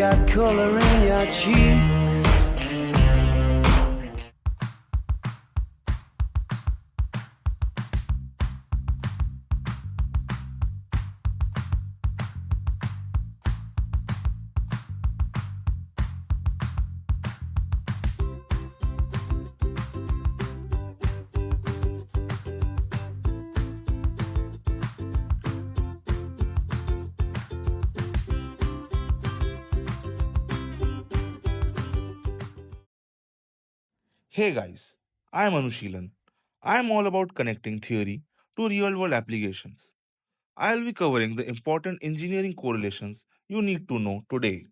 got color in your cheeks. Hey guys, I am Anushilan. I am all about connecting theory to real world applications. I'll be covering the important engineering correlations you need to know today.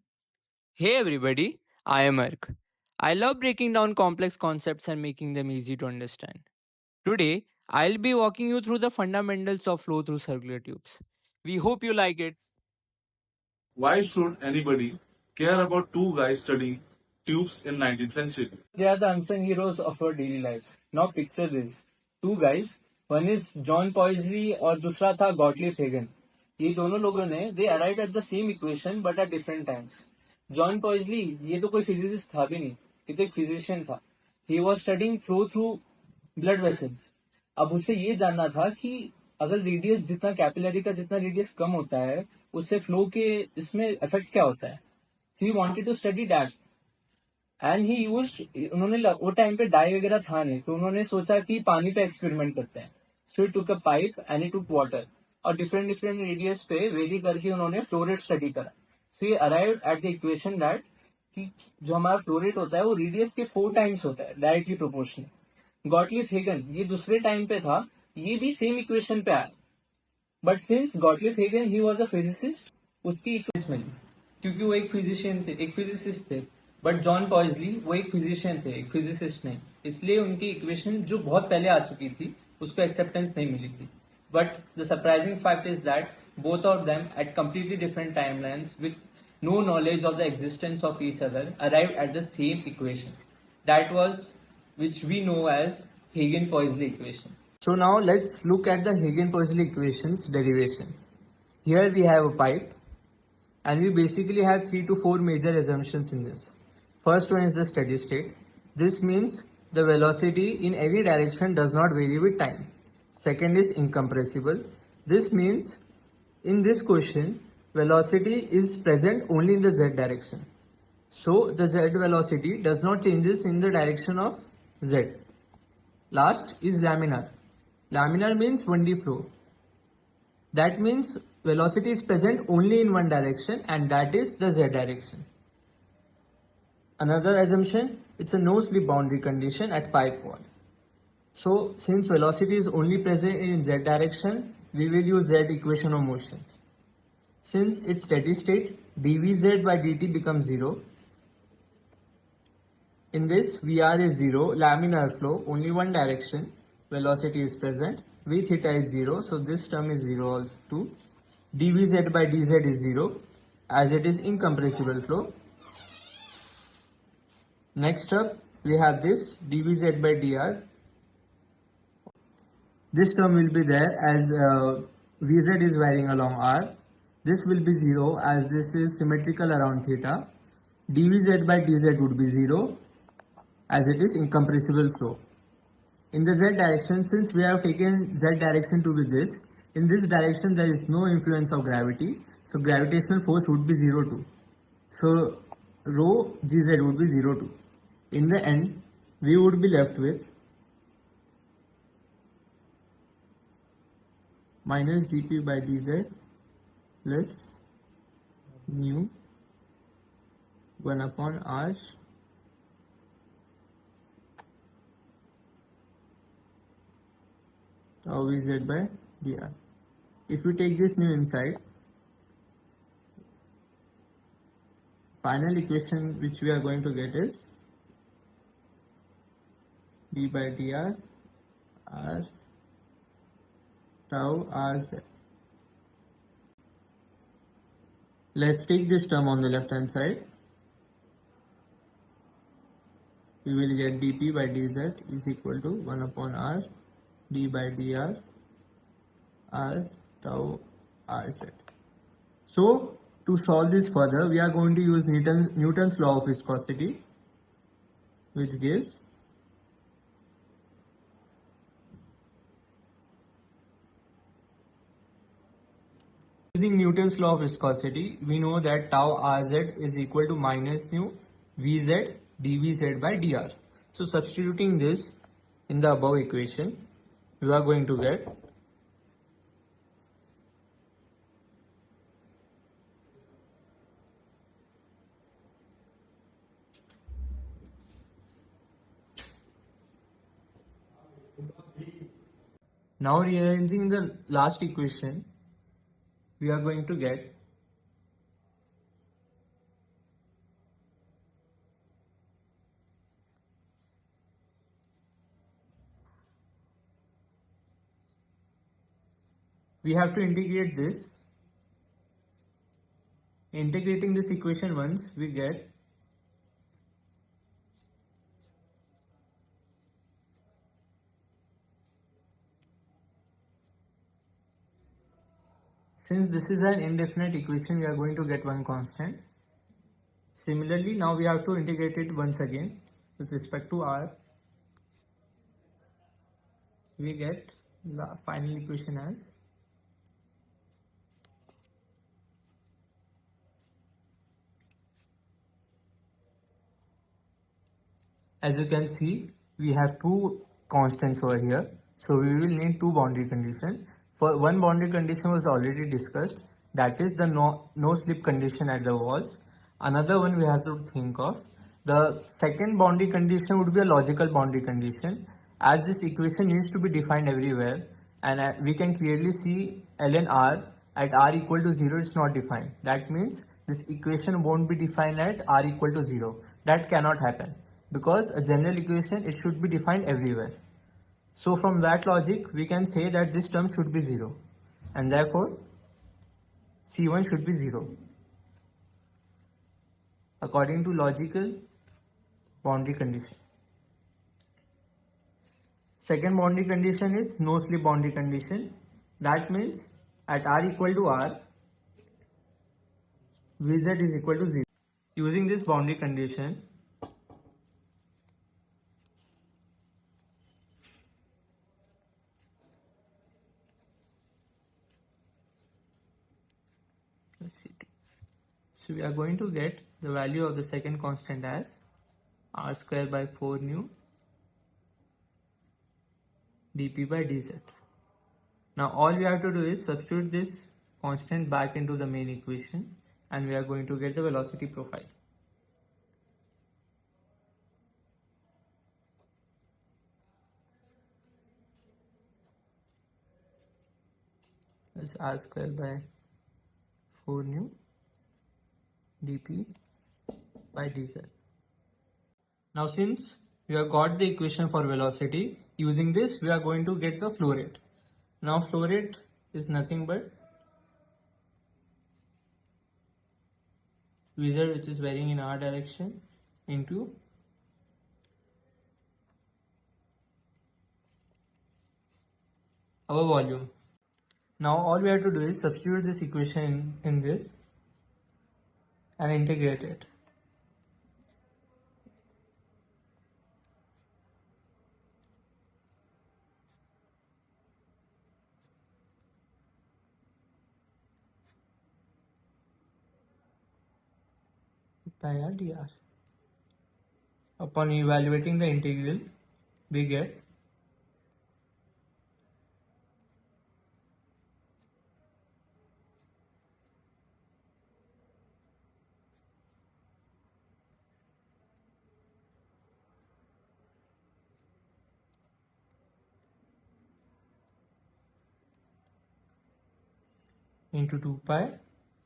Hey everybody, I am Ark. I love breaking down complex concepts and making them easy to understand. Today, I'll be walking you through the fundamentals of flow through circular tubes. We hope you like it. Why should anybody care about two guys studying tubes in 19th century? They are the unsung heroes of our daily lives. Now picture this. Two guys, one is John Pouesille और दूसरा था Gottlieb Hagen. ये दोनों लोगों ने they arrived at the same equation but at different times. John Pouesille ये तो कोई physicist था भी नहीं, ये तो एक physician था. He was studying flow through blood vessels. अब उसे ये जानना था कि अगर रेडियस जितना कैपिलरी का जितना रेडियस कम होता है उससे फ्लो के इसमें इफेक्ट क्या होता है. He wanted to study that. And he use उन्होंने वो टाइम पे डाई वगैरह था नहीं तो उन्होंने सोचा कि पानी पे एक्सपेरिमेंट करते हैं. So he took a pipe and he took water और डिफरेंट डिफरेंट रेडियस पे वेरी करके उन्होंने फ्लो रेट स्टडी करा. So he arrived at the equation that कि जो हमारा फ्लो रेट होता है वो रेडियस के 4 टाइम्स होता है डायरेक्टली प्रोपोर्शनल. गॉटलीब हेगन ये दूसरे टाइम पे था, ये भी सेम इक्वेशन पे आया. But since Gottlieb Hagen he was a physicist उसकी इक्वेशन मिली क्योंकि वो एक फिजिशियन थे, एक फिजिसिस्ट थे. बट जॉन पॉइजली वो एक फिजिशियन थे, एक फिजिसिस्ट नहीं, इसलिए उनकी इक्वेशन जो बहुत पहले आ चुकी थी उसको एक्सेप्टेंस नहीं मिली थी. But the surprising fact is that both of them at completely different timelines with no knowledge of the existence of each other arrived at the same equation. That was which we know as Hagen-Poiseuille equation. So now let's look at the Hagen-Poiseuille equation's derivation. Here we have a pipe and we basically have 3 to 4 major assumptions in this. First one is the steady state. This means the velocity in any direction does not vary with time. Second is incompressible. This means in this question velocity is present only in the z direction. So the z velocity does not changes in the direction of z. Last is laminar. Laminar means 1D flow. That means velocity is present only in one direction and that is the z direction. Another assumption, it's a no slip boundary condition at pipe wall. So since velocity is only present in z direction, we will use z equation of motion. Since it's steady state, dvz by dt becomes 0. In this, Vr is 0, laminar flow, only one direction, velocity is present, v theta is 0, so this term is 0 also too. dvz by dz is 0, as it is incompressible flow. Next up, we have this dvz by dr. This term will be there as vz is varying along r. This will be 0 as this is symmetrical around theta. dvz by dz would be 0 as it is incompressible flow. In the z direction, since we have taken z direction to be this, in this direction there is no influence of gravity, so gravitational force would be 0 too. So rho gz would be 0 too. In the end, we would be left with minus dp by dz plus mu 1 upon r tau vz by dr. If you take this new inside, final equation which we are going to get is d by dr r tau rz. Let's take this term on the left hand side. We will get dp by dz is equal to 1 upon r d by dr r tau rz. So To solve this further, we are going to use Newton's law of viscosity, which gives using Newton's law of viscosity, we know that tau Rz is equal to minus nu Vz dVz by dr. So substituting this in the above equation, we are going to get now rearranging the last equation, we are going to get we have to integrate this. Integrating this equation once, we get since this is an indefinite equation, we are going to get one constant. Similarly, now we have to integrate it once again with respect to r. We get the final equation as you can see, we have two constants over here, so we will need two boundary conditions. For one boundary condition was already discussed, that is the no slip condition at the walls. Another one we have to think of. The second boundary condition would be a logical boundary condition, as this equation needs to be defined everywhere, and we can clearly see ln r at r equal to 0 is not defined. That means this equation won't be defined at r equal to 0. That cannot happen, because a general equation, it should be defined everywhere. So from that logic, we can say that this term should be 0, and therefore C1 should be 0 according to logical boundary condition. Second boundary condition is no slip boundary condition. That means at r equal to r, Vz is equal to 0. Using this boundary condition, let's see. So we are going to get the value of the second constant as r square by 4 nu dp by dz. Now all we have to do is substitute this constant back into the main equation, and we are going to get the velocity profile. That's r square by 4 nu dp by dz. Now since we have got the equation for velocity, using this we are going to get the flow rate. Now flow rate is nothing but Vz, which is varying in r direction, into our volume. Now all we have to do is substitute this equation in this and integrate it. By r dr. Upon evaluating the integral, we get into 2 pi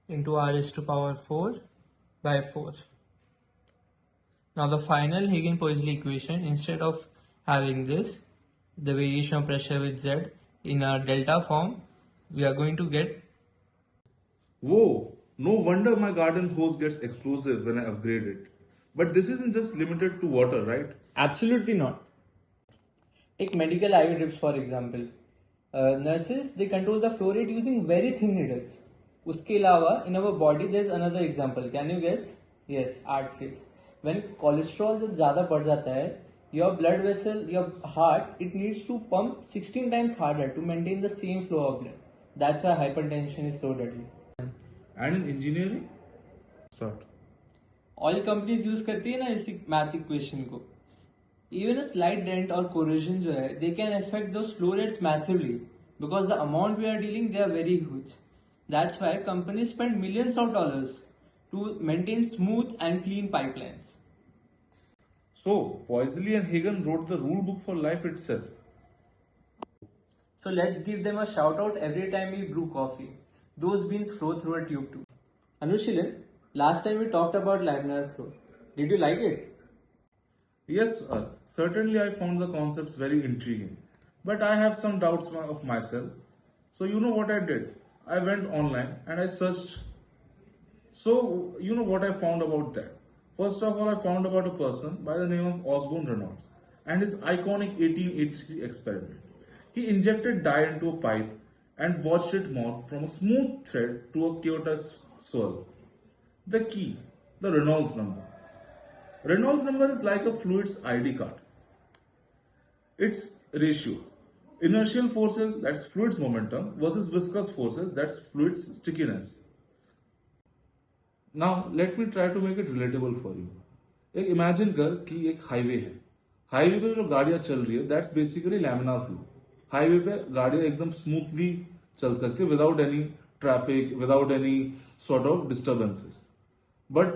into r raised to power 4 by 4. Now the final Hagen-Poiseuille equation, instead of having this, the variation of pressure with z in a delta form, we are going to get. Whoa, no wonder my garden hose gets explosive when I upgrade it. But this isn't just limited to water, right? Absolutely not. Take medical IV drips for example. Nurses, they control the flow rate using very thin needles. उसके अलावा in our body there is another example, can you guess? Yes, art face. When cholesterol जब ज़्यादा बढ़ जाता है, your blood vessel, your heart, it needs to pump 16 times harder to maintain the same flow of blood. That's why hypertension is so deadly. And in engineering? Start. Oil companies use करती है ना इस math equation को. Even a slight dent or corrosion जो है, they can affect those flow rates massively because the amount we are dealing they are very huge. That's why companies spend millions of dollars to maintain smooth and clean pipelines. So, Pouesille and Hagen wrote the rule book for life itself. So let's give them a shout out every time we brew coffee. Those beans flow through a tube too. Anushilan, last time we talked about laminar flow. Did you like it? Yes, certainly I found the concepts very intriguing. But I have some doubts of myself. So, you know what I did? I went online and I searched. So, you know what I found about that? First of all, I found about a person by the name of Osborne Reynolds and his iconic 1883 experiment. He injected dye into a pipe and watched it morph from a smooth thread to a chaotic swirl. The key, the Reynolds number. Reynolds number is like a fluid's ID card. Its ratio. Inertial forces, that's fluid's momentum, versus viscous forces, that's fluid's stickiness. Now, let me try to make it relatable for you. एक imagine कर कि एक highway है. Highway पे जो गाड़ियां चल रही है, that's basically laminar flow. Highway पे गाड़ियां एकदम स्मूथली चल सकती है without any traffic, without any sort of disturbances. But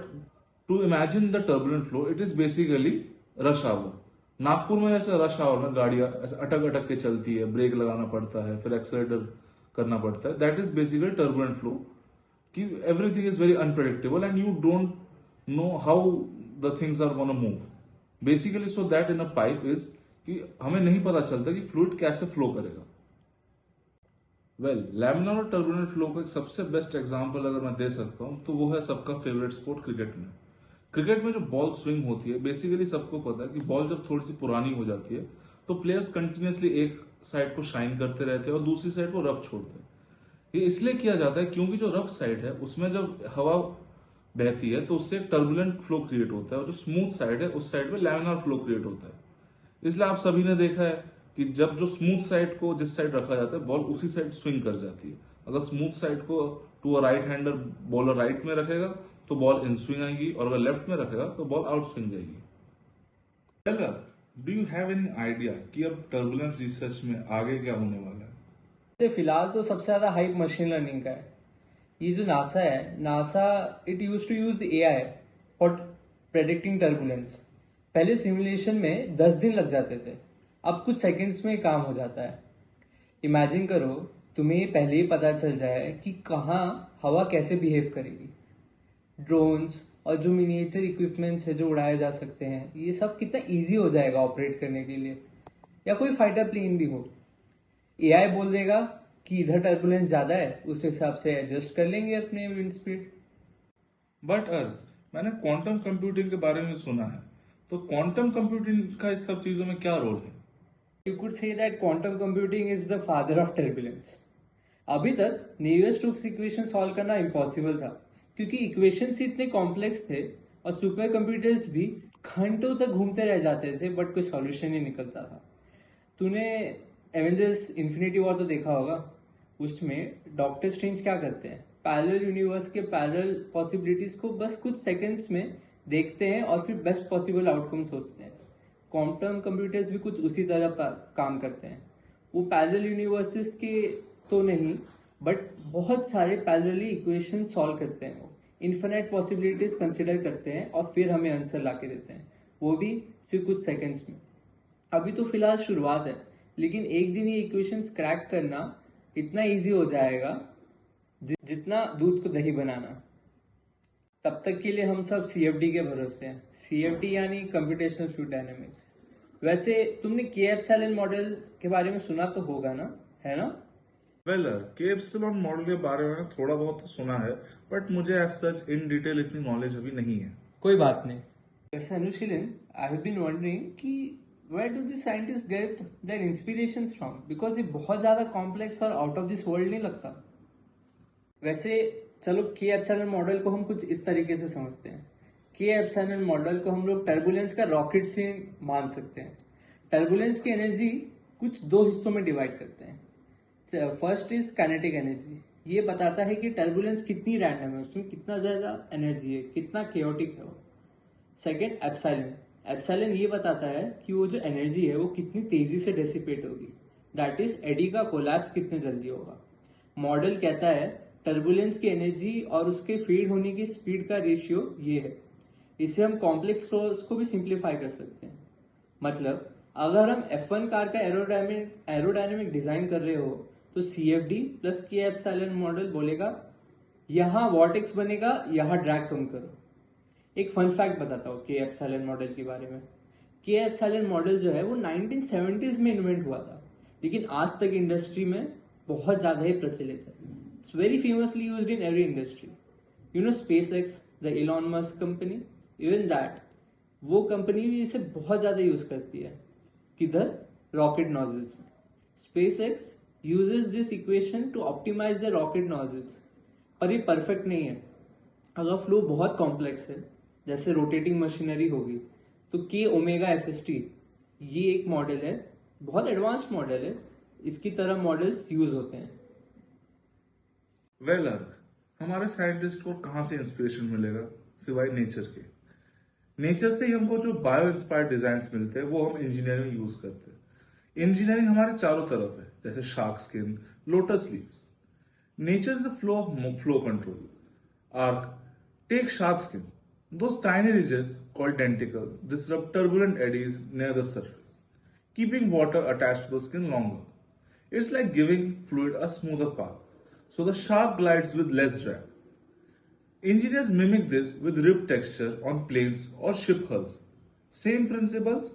to imagine the turbulent flow, it is basically rush hour. Nagpur में जैसे रश आवर में गाड़ियां ऐसे अटक अटक के चलती है, ब्रेक लगाना पड़ता है, फिर एक्सेलेरेटर करना पड़ता है. That is basically turbulent flow. कि everything is very unpredictable and you don't know how the things are gonna move. Basically, so that in a pipe is कि हमें नहीं पता चलता कि फ्लूइड कैसे फ्लो करेगा. वेल, लैमिनार और टर्बुलेंट फ्लो का एक सबसे बेस्ट एग्जांपल अगर मैं दे सकता हूं तो वो है सबका फेवरेट स्पोर्ट क्रिकेट में. क्रिकेट में जो बॉल स्विंग होती है, बेसिकली सबको पता है कि बॉल जब थोड़ी सी पुरानी हो जाती है तो प्लेयर्स कंटिन्यूसली एक साइड को शाइन करते रहते हैं और दूसरी साइड को रफ छोड़ते हैं. ये इसलिए किया जाता है क्योंकि जो रफ साइड है उसमें जब हवा बहती है तो उससे टर्बुलेंट फ्लो क्रिएट होता है और जो स्मूथ साइड है उस साइड पे लैमिनार फ्लो क्रिएट होता है. इसलिए आप सभी ने देखा है कि जब जो स्मूथ साइड को जिस साइड रखा जाता है बॉल उसी साइड स्विंग कर जाती है. अगर स्मूथ साइड को to a right hander bowler right में रखेगा तो बॉल इन स्विंग आएगी और अगर लेफ्ट में रखेगा तो बॉल आउट स्विंग जाएगी. Do you have any idea कि अब टर्बुलेंस रिसर्च में आगे क्या होने वाला है? फिलहाल तो सबसे ज्यादा हाइप मशीन लर्निंग का है. ये जो नासा है, NASA it used to use AI for predicting turbulence. पहले सिमुलेशन में 10 दिन लग जाते थे, अब कुछ सेकंड्स में काम हो जाता है. इमेजिन करो तुम्हें पहले ही पता चल जाए कि कहाँ हवा कैसे बिहेव करेगी. ड्रोन्स और जो मिनिएचर इक्विपमेंट्स है जो उड़ाए जा सकते हैं, ये सब कितना इजी हो जाएगा ऑपरेट करने के लिए. या कोई फाइटर प्लेन भी हो, एआई बोल देगा कि इधर टर्बुलेंस ज्यादा है, उस हिसाब से एडजस्ट कर लेंगे अपने विंड स्पीड. बट मैंने क्वांटम कंप्यूटिंग के बारे में सुना है, तो क्वांटम कंप्यूटिंग का इस सब चीजों में क्या रोल है? You could say that quantum computing is the father of turbulence. अभी तक नीवेस्ट-स्टोक्स इक्वेशन सॉल्व करना इम्पॉसिबल था क्योंकि इक्वेशंस ही इतने कॉम्प्लेक्स थे और सुपर कंप्यूटर्स भी घंटों तक घूमते रह जाते थे बट कोई सॉल्यूशन नहीं निकलता था. तूने एवेंजर्स इन्फिनिटी वॉर तो देखा होगा. उसमें डॉक्टर स्ट्रेंज क्या करते हैं, पैरेलल यूनिवर्स के पैरेलल पॉसिबिलिटीज को बस कुछ सेकंड्स में देखते हैं और फिर बेस्ट पॉसिबल आउटकम सोचते हैं. क्वांटम कंप्यूटर्स भी कुछ उसी तरह काम करते हैं. वो पैरेलल यूनिवर्सेस के तो नहीं बट बहुत सारे पैरेलली इक्वेशन सॉल्व करते हैं. वो इन्फिनिट पॉसिबिलिटीज कंसिडर करते हैं और फिर हमें आंसर ला के देते हैं, वो भी सिर्फ कुछ सेकेंड्स में. अभी तो फिलहाल शुरुआत है, लेकिन एक दिन ये इक्वेशंस क्रैक करना इतना इजी हो जाएगा जितना दूध को दही बनाना. तब तक के लिए हम सब सीएफडी के भरोसे हैं. सीएफडी यानी कंप्यूटेशनल फ्लूइड डायनामिक्स. वैसे तुमने के एप्सिलॉन मॉडल के बारे में सुना तो होगा ना, है ना? वेल, के एप्सिलॉन मॉडल के बारे में थोड़ा बहुत तो सुना है बट मुझे एज सच इन डिटेल इतनी नॉलेज अभी नहीं है. कोई बात नहीं. वैसे अनुशीलन, आई हैव बीन वंडरिंग कि where do the scientists get their inspirations from? Because ये बहुत ज्यादा कॉम्प्लेक्स और आउट ऑफ दिस वर्ल्ड नहीं लगता. वैसे चलो के एप्सिलॉन मॉडल को हम कुछ इस तरीके से समझते हैं। के एप्सिलॉन मॉडल को हम लोग टर्बुलेंस का रॉकेट से मान सकते हैं। टर्बुलेंस की एनर्जी कुछ दो हिस्सों में डिवाइड करते हैं। First is kinetic energy. ये बताता है कि टर्बुलेंस कितनी रैंडम है, उसमें कितना ज़्यादा एनर्जी है, कितना केओटिक है वो। Second epsilon. एप्सिलॉन ये बताता है कि वो जो एनर्जी है वो कितनी तेजी से डेसिपेट होगी, दैट इज एडी का कोलैप्स कितने जल्दी होगा। मॉडल कहता है टर्बुलेंस की एनर्जी और उसके फीड होने की स्पीड का रेशियो ये है। इसे हम कॉम्प्लेक्स फ्लोस को भी सिंप्लीफाई कर सकते हैं। मतलब अगर हम F1 कार का एरोडायनेमिक डिजाइन कर रहे हो तो CFD प्लस के एप्सिलॉन मॉडल बोलेगा यहाँ वॉर्टेक्स बनेगा, यहाँ ड्रैग कम करो। एक फन फैक्ट बताता हूँ के एप्सिलॉन मॉडल के बारे में। के एप्सिलॉन मॉडल जो है वो 1970s में इन्वेंट हुआ था, लेकिन आज तक इंडस्ट्री में बहुत ज़्यादा ही प्रचलित है। It's very famously used in every industry. You know space x, the Elon Musk company, even that वो कंपनी भी इसे बहुत ज़्यादा यूज़ करती है। किधर? रॉकेट नॉजल्स में। SpaceX uses this equation to optimise the rocket nozzles, पर ये परफेक्ट नहीं है। अगर फ्लो बहुत कॉम्प्लेक्स है, जैसे रोटेटिंग मशीनरी होगी, तो के ओमेगा SST ये एक मॉडल है, बहुत एडवांस्ड मॉडल है। इसकी तरह मॉडल्स यूज होते हैं। वेल हमारे साइंटिस्ट को कहाँ से इंस्पिरेशन मिलेगा सिवाय नेचर के। नेचर से ही हमको जो बायो इंस्पायर्ड डिजाइन मिलते हैं वो हम इंजीनियरिंग यूज करते हैं। इंजीनियरिंग हमारे चारों तरफ है, जैसे shark skin, lotus leaves. Nature is the flow control arc. Take shark skin. Those tiny ridges, called denticles, disrupt turbulent eddies near the surface, keeping water attached to the skin longer. It's like giving fluid a smoother path, so the shark glides with less drag. Engineers mimic this with rib texture on planes or ship hulls. Same principles,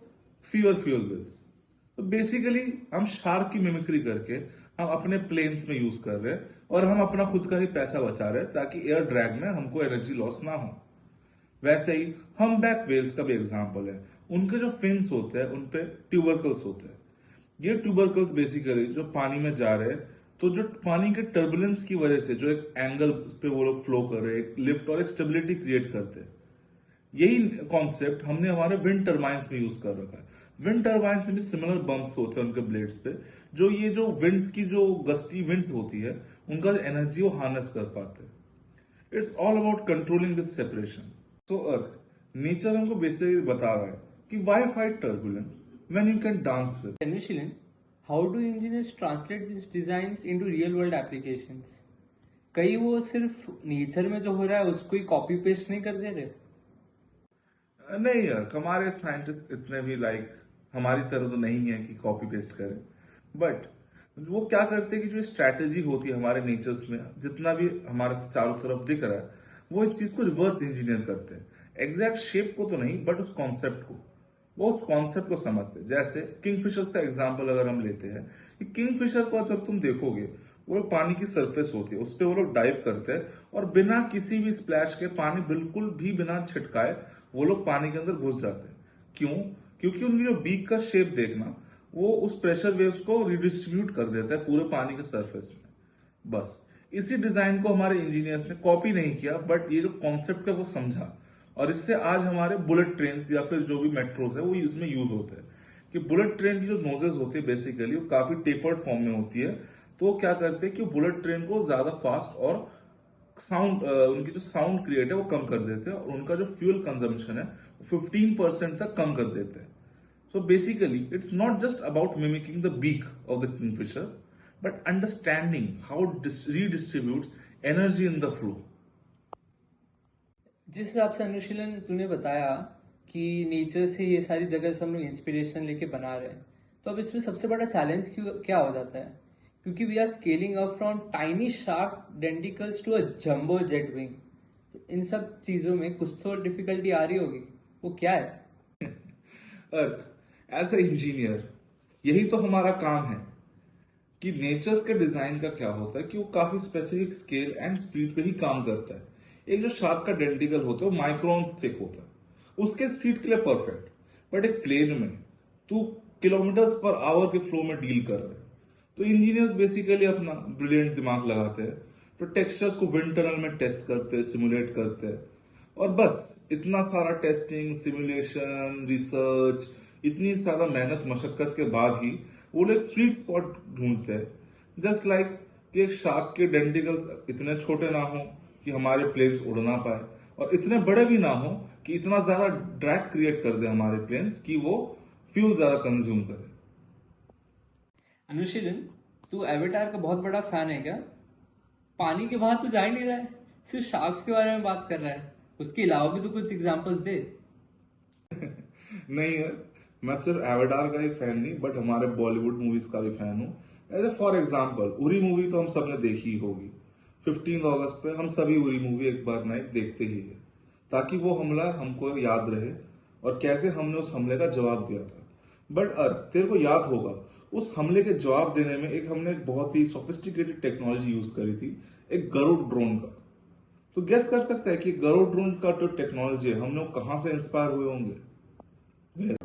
fewer fuel bills. तो basically हम shark की mimicry करके हम अपने planes में use कर रहे हैं और हम अपना खुद का ही पैसा बचा रहे हैं ताकि एयर ड्रैग में हमको एनर्जी लॉस ना हो। वैसे ही हम बैक वेल्स का भी एग्जांपल है। उनके जो फिन्स होते हैं उन पे ट्यूबरकल्स होते हैं। ये ट्यूबरकल्स बेसिकली जो पानी में जा रहे हैं, तो जो पानी के टर्बुलेंस की वजह से जो एक एंगल पे वो लोग फ्लो कर रहे हैं, एक लिफ्ट और एक स्टेबिलिटी क्रिएट करते हैं। यही कॉन्सेप्ट हमने हमारे विंड टर्बाइंस में यूज कर रखा है। विंड टर्बाइंस में भी सिमिलर बम्प्स होते हैं उनके ब्लेड्स पे, जो ये जो विंड्स की जो गस्टी विंड्स होती है उनका एनर्जी वो हार्नेस कर पाते हैं। It's all about controlling this separation. So earth, nature हमको बेसिकली बता रहा है कि why fight turbulence when you can dance with. Initially, how do engineers translate these designs into real world applications? कहीं वो सिर्फ नेचर में जो हो रहा है उसको ही कॉपी पेस्ट नहीं कर दे रहे? नहीं यार, हमारे साइंटिस्ट इतने भी हमारी तरह तो नहीं है कि कॉपी पेस्ट करें। बट वो क्या करते हैं कि जो स्ट्रैटेजी होती है हमारे नेचर्स में, जितना भी हमारे चारों तरफ दिख रहा है, वो इस चीज को रिवर्स इंजीनियर करते हैं। एग्जैक्ट शेप को तो नहीं, बट उस कॉन्सेप्ट को, वो उस कॉन्सेप्ट को समझते हैं। जैसे किंगफिशर्स का एग्जाम्पल अगर हम लेते हैं कि किंगफिशर को जब तुम देखोगे, वो लोग पानी की सरफेस होती है, उस पर वो लोग डाइव करते हैं और बिना किसी भी स्प्लैश के, पानी बिल्कुल भी बिना छिटकाए, वो लोग पानी के अंदर घुस जाते हैं। क्यों? क्योंकि उनकी जो बीक का शेप देखना, वो उस प्रेशर वेव्स को रिडिस्ट्रीब्यूट कर देता है पूरे पानी के सरफेस में। बस इसी डिजाइन को हमारे इंजीनियर्स ने कॉपी नहीं किया, बट ये जो कॉन्सेप्ट है वो समझा, और इससे आज हमारे बुलेट ट्रेन या फिर जो भी मेट्रोस है वो इसमें यूज होते हैं। कि बुलेट ट्रेन की जो नोजेस होती है बेसिकली वो काफी टेपर्ड फॉर्म में होती है। तो वो क्या करते हैं कि बुलेट ट्रेन को ज्यादा फास्ट और साउंड, उनकी जो साउंड क्रिएट है वो कम कर देते हैं, और उनका जो फ्यूल कंजम्पशन है वो 15% तक कम कर देते हैं। So basically it's not just about mimicking the beak of the kingfisher, but understanding how redistributes energy in the flow. जिस हिसाब से अनुशीलन तूने बताया कि नेचर से ये सारी जगह से हम लोग इंस्पिरेशन लेके बना रहे हैं, तो अब इसमें सबसे बड़ा चैलेंज क्या हो जाता है? क्योंकि we are scaling up from tiny shark denticles to a jumbo jet wing. तो इन सब चीजों में कुछ तो डिफिकल्टी आ रही होगी, वो क्या है? एज ए इंजीनियर यही तो हमारा काम है कि नेचर्स के डिजाइन का क्या होता है कि वो काफी स्पेसिफिक स्केल एंड स्पीड पे ही काम करता है। एक जो शार्क का डेंटिकल होता है वो माइक्रोन थिक होता है, उसके स्पीड के लिए परफेक्ट। बट एक प्लेन में तू किलोमीटर्स पर आवर के फ्लो में डील कर रहे हैं। तो इंजीनियर्स बेसिकली अपना ब्रिलियंट दिमाग लगाते हैं तो टेक्सचर्स को विंड टनल में टेस्ट करते हैं, सिमुलेट करते हैं, और बस इतना सारा टेस्टिंग, सिमुलेशन, रिसर्च, इतनी सारा मेहनत मशक्कत के बाद ही वो लोग स्वीट स्पॉट ढूंढते हैं। जस्ट लाइक कि एक शार्क के डेंटिकल्स इतने छोटे ना हो कि हमारे प्लेन्स उड़ ना पाए, और इतने बड़े भी ना हो कि इतना ज्यादा ड्रैग क्रिएट कर दे हमारे प्लेन्स कि वो फ्यूल ज्यादा कंज्यूम करे। अनुशीलन, तू एवेटार का बहुत बड़ा फैन है क्या? पानी के वहां तो जा ही नहीं रहा है, सिर्फ शार्क्स के बारे में बात कर रहा है। उसके अलावा भी तो कुछ एग्जांपल्स दे। नहीं है, मैं सिर्फ एवेटार का ही फैन नहीं बट हमारे बॉलीवुड मूवीज का भी फैन हूँ। As a for example, Uri movie तो हम सबने देखी ही होगी। 15 अगस्त पे हम सभी उरी मूवी एक बार ना एक देखते ही है, ताकि वो हमला हमको याद रहे और कैसे हमने उस हमले का जवाब दिया था। बट तेरे को याद होगा, उस हमले के जवाब देने में हमने एक बहुत ही सोफिस्टिकेटेड टेक्नोलॉजी यूज करी थी, एक गरुड़ ड्रोन का। तो गेस कर सकता है कि गरुड़ ड्रोन का जो टेक्नोलॉजी है, हमने वो कहां से इंस्पायर हुए होंगे।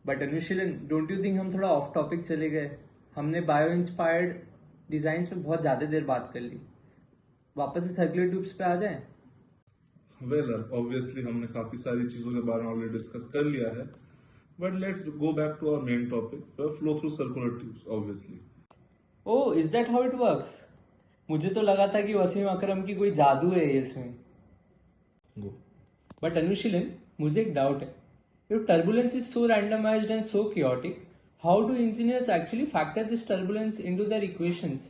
But Anushilan, don't you think हम थोड़ा ऑफ टॉपिक चले गए? हमने बायो इंस्पायर्ड डिजाइन पे बहुत ज्यादा देर बात कर ली। वापस से सर्कुलर ट्यूब्स पे आ जाएं? वेल, ऑब्वियसली हमने काफी सारी चीजों के बारे में ऑलरेडी डिस्कस कर लिया है, but let's go back to our main topic, flow through circular tubes obviously. Oh, is that how it works? मुझे तो लगा था कि वसीम अकरम की कोई जादू है इसमें। बट अनुशीलन, मुझे एक डाउट है। If turbulence is so randomized and so chaotic, how do engineers actually factor this turbulence into their equations